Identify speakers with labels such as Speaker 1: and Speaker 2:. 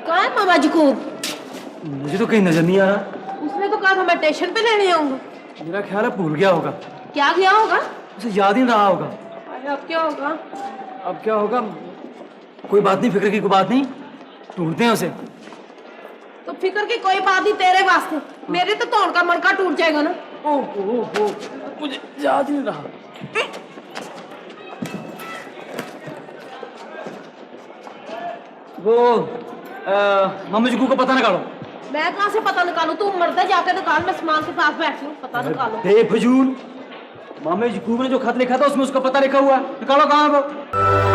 Speaker 1: कहाँ है मामा जी को?
Speaker 2: मुझे तो कहीं नजर नहीं आ रहा।
Speaker 1: उसने तो कहा था मैं स्टेशन पे लेने आऊंगा।
Speaker 2: मेरा ख्याल है भूल गया होगा।
Speaker 1: क्या गया होगा?
Speaker 2: उसे याद ही नहीं रहा होगा।
Speaker 1: अरे अब क्या होगा?
Speaker 2: अब क्या होगा? कोई बात नहीं, फिक्र की कोई बात नहीं, ढूंढते हैं उसे।
Speaker 1: तो फिक्र की कोई बात नहीं तेरे वास्ते, मेरे तो तोड़ का मणका टूट जाएगा ना।
Speaker 2: ओहो, मुझे याद ही नहीं रहा। वो मम्मी जी को पता निकालो।
Speaker 1: मैं कहाँ से पता निकालूं? तू मरदा जाके निकाल, मैं सामान के पास बैठी हूँ, पता निकालो।
Speaker 2: बेफजूल, मामे जी ने जो खत लिखा था उसमें उसका पता लिखा हुआ है, निकालो कहाँ है वो।